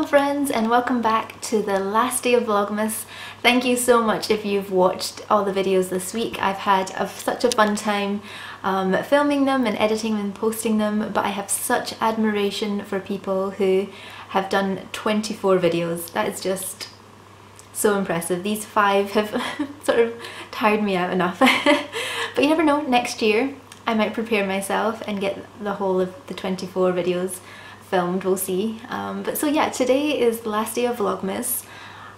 Hello friends, and welcome back to the last day of Vlogmas. Thank you so much if you've watched all the videos this week. I've had such a fun time filming them and editing and posting them, but I have such admiration for people who have done 24 videos. That is just so impressive. These 5 have sort of tired me out enough. But you never know, next year I might prepare myself and get the whole of the 24 videos filmed, we'll see. But so yeah, today is the last day of Vlogmas.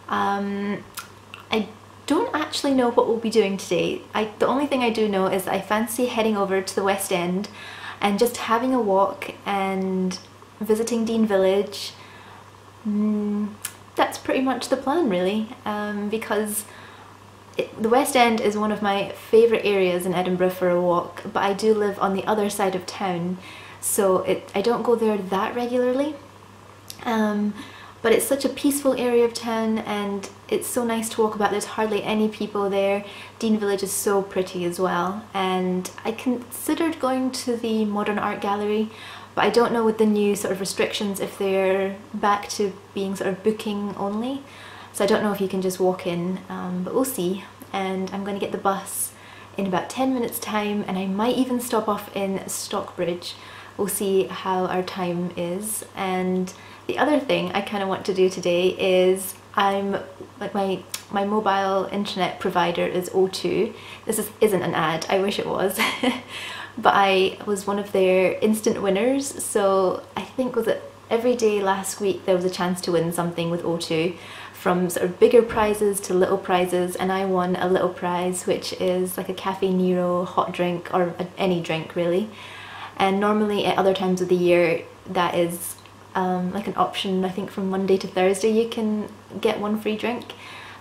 I don't actually know what we'll be doing today. The only thing I do know is I fancy heading over to the West End and just having a walk and visiting Dean Village. That's pretty much the plan really, because the West End is one of my favourite areas in Edinburgh for a walk, but I do live on the other side of town, so I don't go there that regularly. But it's such a peaceful area of town and it's so nice to walk about. There's hardly any people there. Dean Village is so pretty as well, and I considered going to the Modern Art Gallery, but I don't know with the new sort of restrictions if they're back to being sort of booking only. So I don't know if you can just walk in, but we'll see. And I'm going to get the bus in about 10 minutes time, and I might even stop off in Stockbridge. We'll see how our time is. And the other thing I kind of want to do today is my mobile internet provider is O2. This isn't an ad, I wish it was. But I was one of their instant winners, so I think was it every day last week there was a chance to win something with O2, from sort of bigger prizes to little prizes, and I won a little prize, which is like a Cafe Nero hot drink, or any drink really. And normally at other times of the year that is like an option. I think from Monday to Thursday you can get one free drink,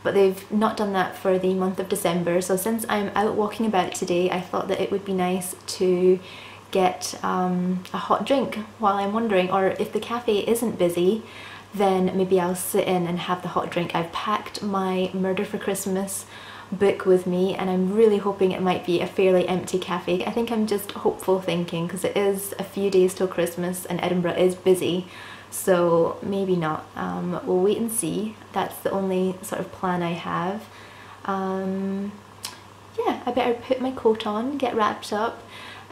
but they've not done that for the month of December. So since I'm out walking about today, I thought that it would be nice to get a hot drink while I'm wandering, or if the cafe isn't busy then maybe I'll sit in and have the hot drink. I've packed my Murder for Christmas book with me and I'm really hoping it might be a fairly empty cafe. I think I'm just hopeful thinking, because it is a few days till Christmas and Edinburgh is busy, so maybe not. We'll wait and see. That's the only sort of plan I have. Yeah, I better put my coat on, get wrapped up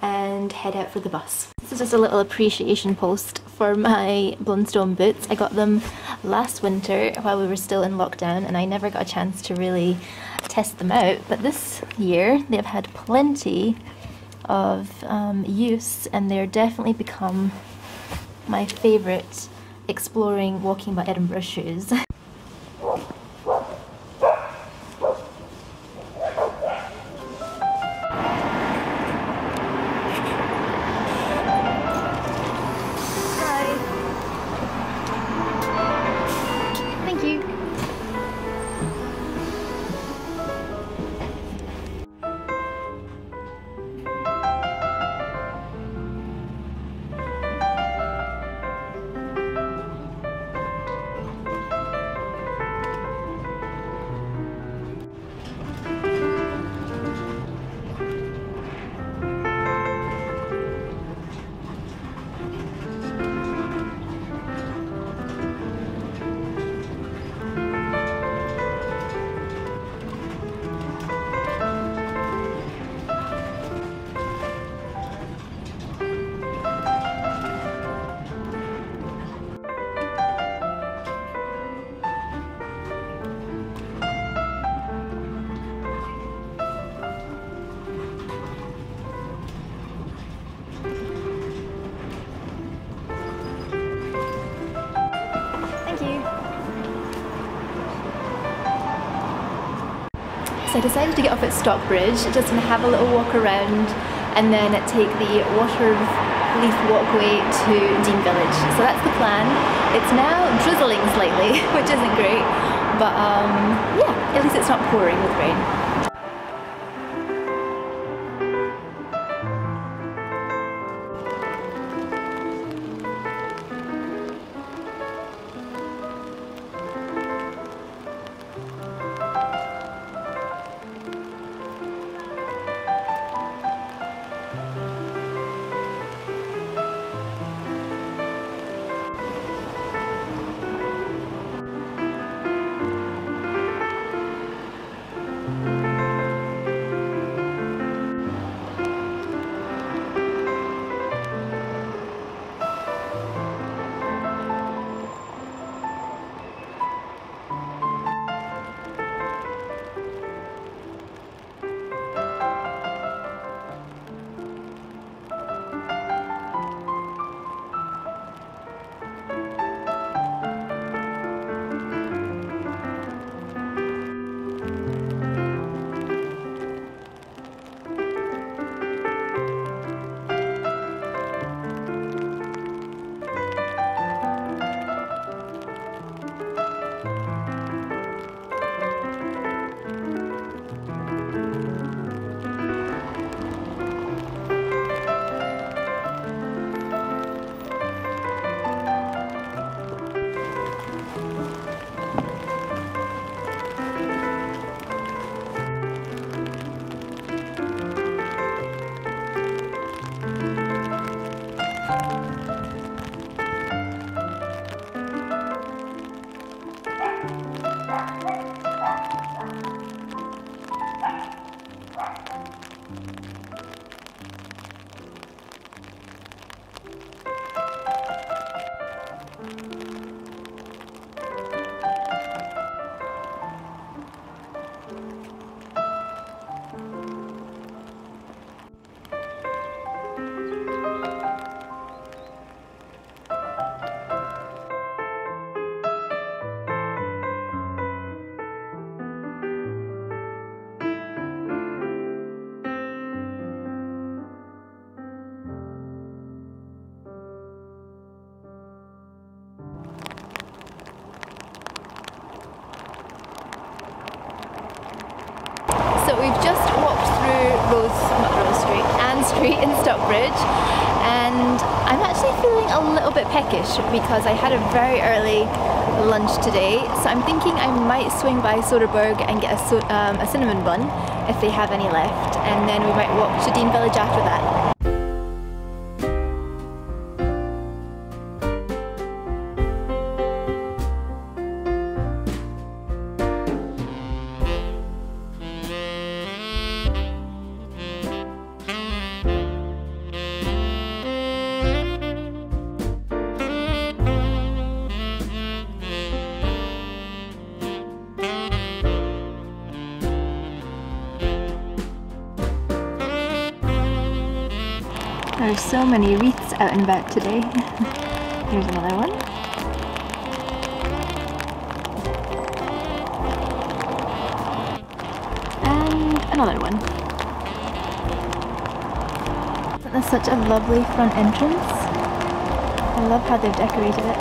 and head out for the bus. This is just a little appreciation post for my Blunstone boots. I got them last winter while we were still in lockdown and I never got a chance to really test them out, but this year they've had plenty of use and they're definitely become my favourite exploring walking about Edinburgh shoes. So I decided to get off at Stockbridge just to have a little walk around and then take the Water of Leith walkway to Dean Village. So that's the plan. It's now drizzling slightly, which isn't great, but yeah, at least it's not pouring with rain. So we've just walked through Ann Street in Stockbridge, and I'm actually feeling a little bit peckish because I had a very early lunch today, so I'm thinking I might swing by Soderbergh and get a cinnamon bun if they have any left, and then we might walk to Dean Village after that. There's so many wreaths out and about today. Here's another one. And another one. Isn't this such a lovely front entrance? I love how they've decorated it.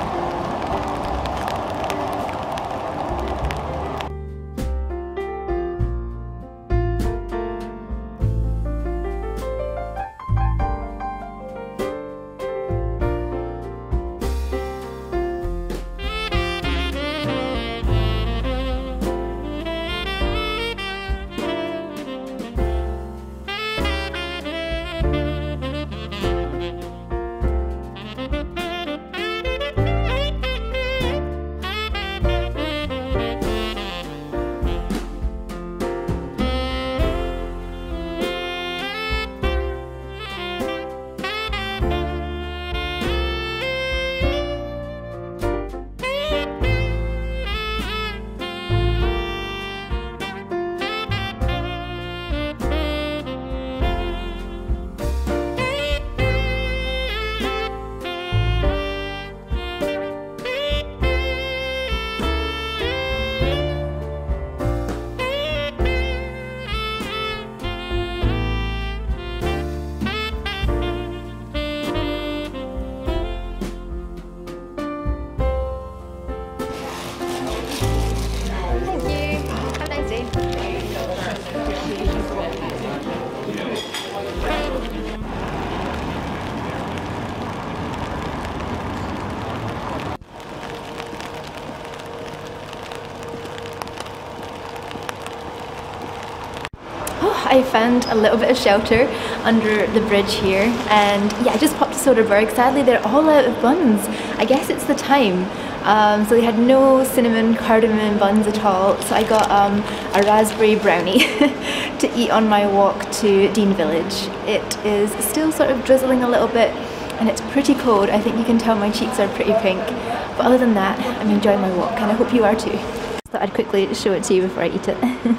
I found a little bit of shelter under the bridge here, and yeah, I just popped to Soderbergh. Sadly they're all out of buns. I guess it's the time. So they had no cinnamon cardamom buns at all, so I got a raspberry brownie to eat on my walk to Dean Village. It is still sort of drizzling a little bit and it's pretty cold. I think you can tell my cheeks are pretty pink, but other than that I'm enjoying my walk and I hope you are too. So I'd quickly show it to you before I eat it.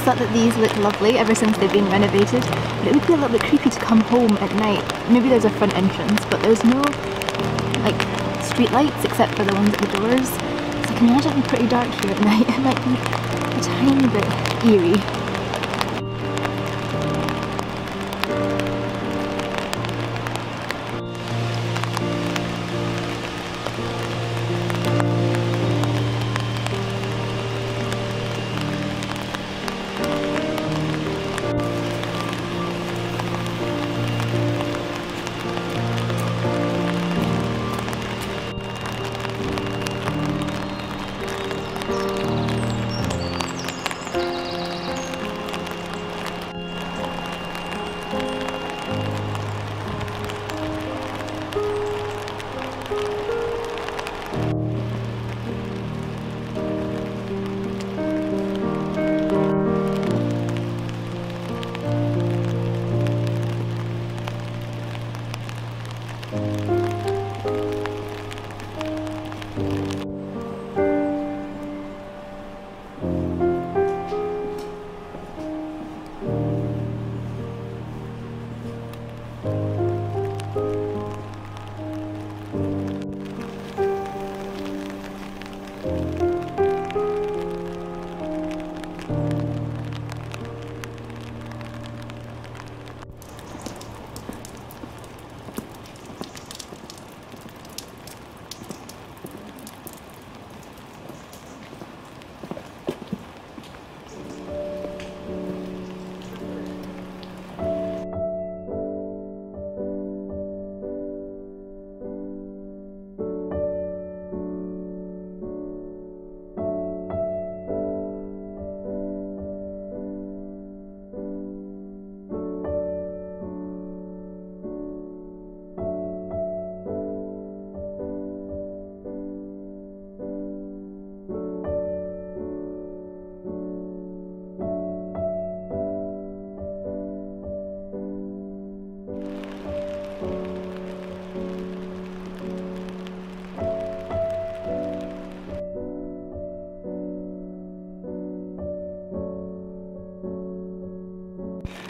always thought that these look lovely ever since they've been renovated, but it would be a little bit creepy to come home at night. Maybe there's a front entrance, but there's no like street lights except for the ones at the doors. So I can imagine it'd be pretty dark here at night. It might be a tiny bit eerie.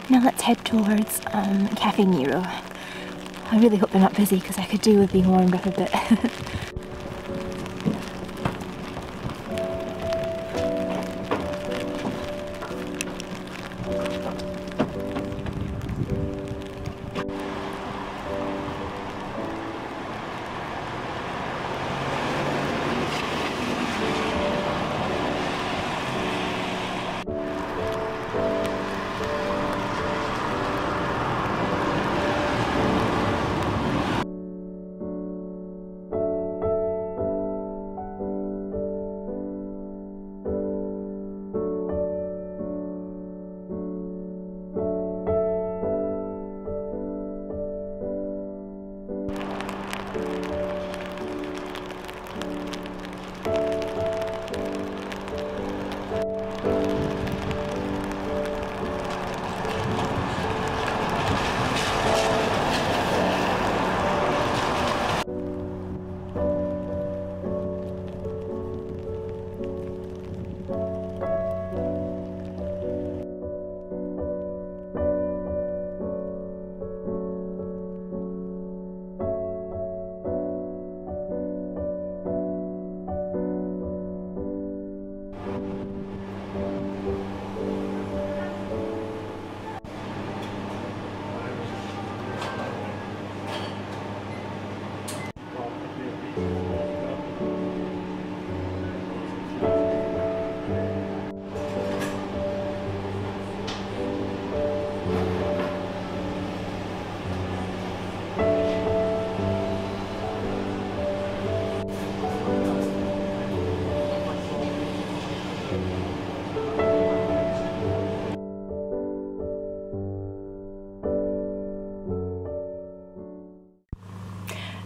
Now let's head towards Cafe Nero. I really hope they're not busy because I could do with being warmed up a bit.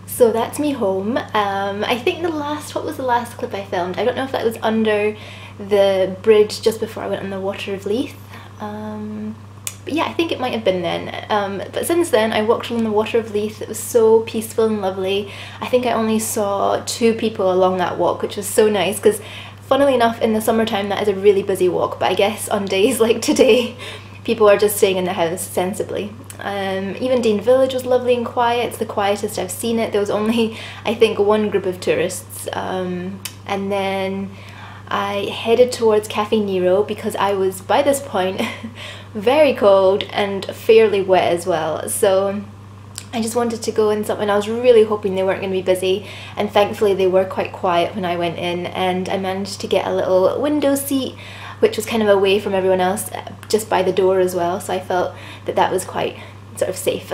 So that's me home. I think what was the last clip I filmed? I don't know if that was under the bridge just before I went on the Water of Leith. But yeah, I think it might have been then. But since then I walked along the Water of Leith. It was so peaceful and lovely. I think I only saw 2 people along that walk, which was so nice because Funnily enough, in the summertime that is a really busy walk, but I guess on days like today people are just staying in the house sensibly. Even Dean Village was lovely and quiet. It's the quietest I've seen it. There was only, I think, one group of tourists, and then I headed towards Cafe Nero because I was, by this point, very cold and fairly wet as well. So I just wanted to go in something. I was really hoping they weren't going to be busy, and thankfully they were quite quiet when I went in, and I managed to get a little window seat which was kind of away from everyone else, just by the door as well, so I felt that that was quite sort of safe.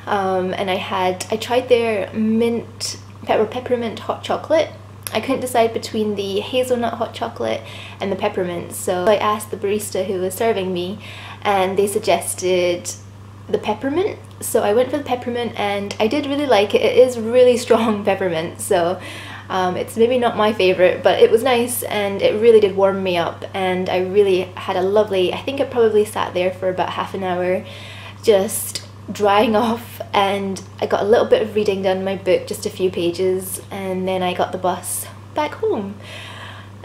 And I tried their peppermint hot chocolate. I couldn't decide between the hazelnut hot chocolate and the peppermint, so I asked the barista who was serving me and they suggested the peppermint, so I went for the peppermint and I did really like it. It is really strong peppermint, so it's maybe not my favourite, but it was nice and it really did warm me up, and I really had a lovely, I think I probably sat there for about half an hour just drying off, and I got a little bit of reading done in my book, just a few pages, and then I got the bus back home.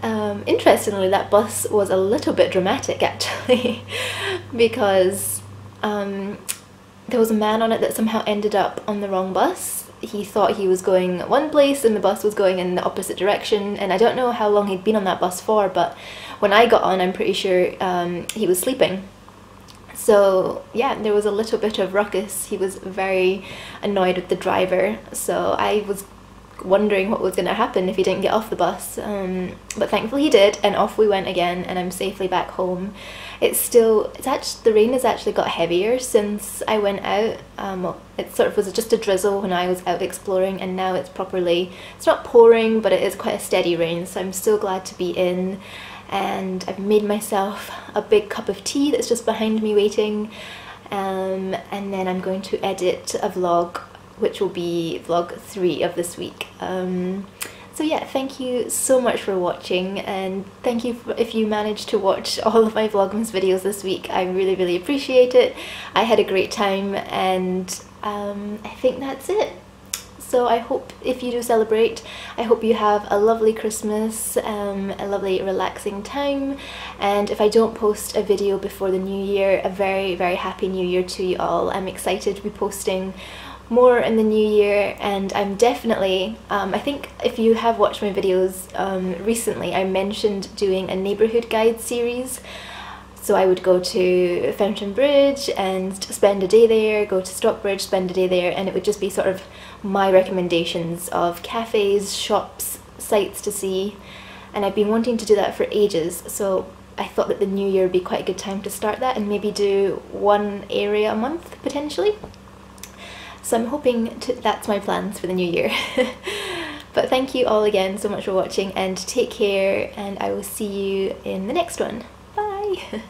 Interestingly, that bus was a little bit dramatic actually because there was a man on it that somehow ended up on the wrong bus. He thought he was going one place and the bus was going in the opposite direction, and I don't know how long he'd been on that bus for, but when I got on I'm pretty sure he was sleeping. So yeah, there was a little bit of ruckus. He was very annoyed with the driver, so I was wondering what was going to happen if he didn't get off the bus, but thankfully he did, and off we went again, and I'm safely back home. The rain has actually got heavier since I went out. It sort of was just a drizzle when I was out exploring, and now it's not pouring, but it is quite a steady rain, so I'm so glad to be in. And I've made myself a big cup of tea that's just behind me waiting, and then I'm going to edit a vlog which will be vlog 3 of this week. So yeah, thank you so much for watching, and thank you if you managed to watch all of my Vlogmas videos this week. I really appreciate it. I had a great time, and I think that's it. So I hope, if you do celebrate, I hope you have a lovely Christmas, a lovely relaxing time, and if I don't post a video before the new year, a very happy new year to you all. I'm excited to be posting more in the new year, and I'm definitely, I think if you have watched my videos recently, I mentioned doing a neighbourhood guide series. So I would go to Fountain Bridge and spend a day there, go to Stockbridge, spend a day there, and it would just be sort of my recommendations of cafes, shops, sights to see, and I've been wanting to do that for ages, so I thought that the new year would be quite a good time to start that and maybe do one area a month potentially. So I'm hoping that's my plans for the new year. But thank you all again so much for watching, and take care, and I will see you in the next one. Bye!